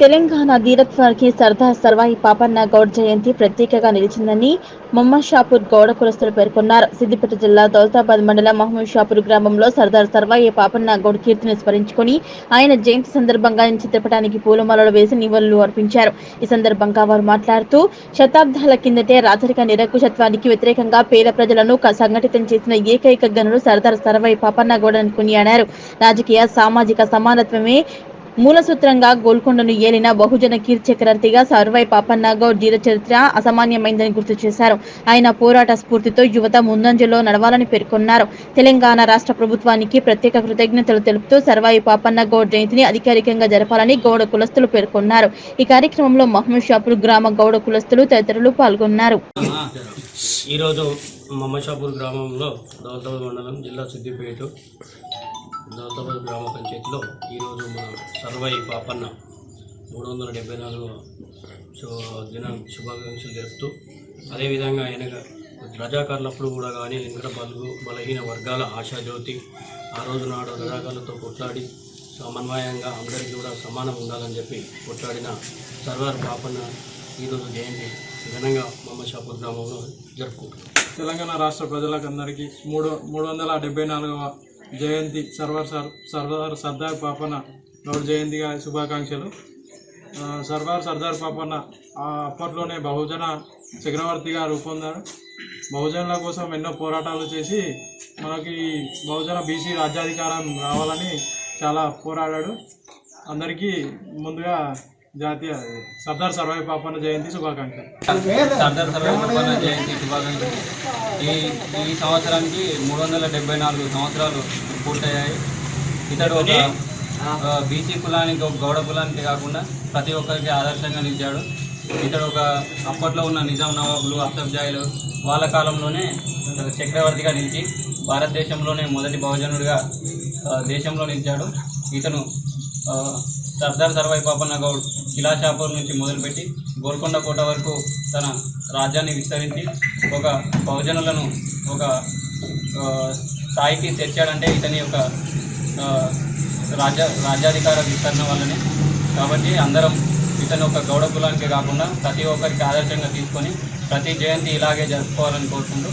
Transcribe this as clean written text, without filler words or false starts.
తెలంగాణ ధీరత్వానికి సర్దార్ సర్వాయి పాపన్న గౌడ్ జయంతి ప్రత్యేకంగా నిలిచిందని మమ్మషాపూర్ గౌడ కులస్తులు పేర్కొన్నారు. సిద్దిపేట జిల్లా దౌలతాబాద్ మండలం మహమ్మద్షాపూర్ గ్రామంలో సర్దార్ సర్వాయి పాపన్న గౌడ్ కీర్తిని స్మరించుకుని ఆయన జయంతి సందర్భంగా చిత్రపటానికి పూలమాలలు వేసి నివాళులు అర్పించారు. ఈ సందర్భంగా వారు మాట్లాడుతూ శతాబ్దాల కిందటే రాజరిక నిరంకుశత్వానికి వ్యతిరేకంగా పేద ప్రజలను సంఘటితం చేసిన ఏకైక గనుడు సర్దార్ సర్వాయి పాపన్న గౌడ్ అని కొనియాడారు. రాజకీయ సామాజిక సమానత్వమే మూల సూత్రంగా గోల్కొండను ఏలిన బహుజన కీర్తిచక్రవర్తిగా సర్వాయి పాపన్న గౌడ్ ధీర చరిత్ర అసామాన్యమైందని గుర్తు చేశారు. ఆయన పోరాట స్ఫూర్తితో యువత ముందంజలో నడవాలని పేర్కొన్నారు. తెలంగాణ రాష్ట్ర ప్రభుత్వానికి ప్రత్యేక కృతజ్ఞతలు తెలుపుతూ సర్వాయి పాపన్న గౌడ్ జయంతిని అధికారికంగా జరపాలని గౌడ కులస్తులు పేర్కొన్నారు. ఈ కార్యక్రమంలో మహమ్మద్షాపూర్ గ్రామ గౌడ కులస్తులు తదితరులు పాల్గొన్నారు. ఈరోజు మమ్మషాపూర్ గ్రామంలో దౌలతాబాద్ మండలం జిల్లా సిద్దిపేట దౌలతాబాద్ గ్రామ పంచాయతీలో ఈరోజు మన సర్వాయి పాపన్న 374వ దిన శుభాకాంక్షలు జరుపుతూ అదేవిధంగా ఆయన రజాకారులప్పుడు కూడా కానీ లింగ బలహీన వర్గాల ఆశాజ్యోతి ఆ రోజు నాడు రజాకారులతో కొట్లాడి సమన్వయంగా అందరికీ కూడా సమానం ఉండాలని చెప్పి కొట్లాడిన సర్దార్ పాపన్న ఈరోజు జయంతి ఘనంగా మమ్మషాపూర్ గ్రామంలో జరుపుకుంటారు. తెలంగాణ రాష్ట్ర ప్రజలకందరికీ 374వ జయంతి సర్దార్ పాపన్న గౌడ్ జయంతిగా శుభాకాంక్షలు. సర్దార్ పాపన్న అప్పట్లోనే బహుజన చక్రవర్తిగా రూపొందారు. బహుజనుల కోసం ఎన్నో పోరాటాలు చేసి మనకి బహుజన బీసీ రాజ్యాధికారం రావాలని చాలా పోరాడాడు. అందరికీ ముందుగా జాతీయ సర్దార్ సర్వాయి పాపన్న జయంతి శుభాకాంక్షలు. సర్దార్ సర్వాయి పాపన్న జయంతి శుభాకాంక్షలు. ఈ సంవత్సరానికి 374 సంవత్సరాలు పూర్తయ్యాయి. ఇతడు ఒక బీసీ కులానికి, ఒక గౌడ కులానికి కాకుండా ప్రతి ఒక్కరికి ఆదర్శంగా నిలిచాడు. ఇతడు ఒక అప్పట్లో ఉన్న నిజాం నవాబులు, అసఫ్జాయిలు వాళ్ళ కాలంలోనే చక్రవర్తిగా నిలిచి భారతదేశంలోనే మొదటి బహుజనుడిగా దేశంలో నిలిచాడు. ఇతను సర్దార్ సర్వాయి పాపన్న గౌడ్ కిలాషాపూర్ నుంచి మొదలుపెట్టి గోల్కొండ కోట వరకు తన రాజ్యాన్ని విస్తరించి ఒక బహుజనులను ఒక స్థాయికి తెచ్చాడంటే ఇతని యొక్క రాజ్యాధికార విస్తరణ వల్లనే. కాబట్టి అందరం ఇతను ఒక గౌడ కులానికి కాకుండా ప్రతి ఒక్కరికి ఆదర్శంగా తీసుకొని ప్రతి జయంతి ఇలాగే జరుపుకోవాలని కోరుకుంటూ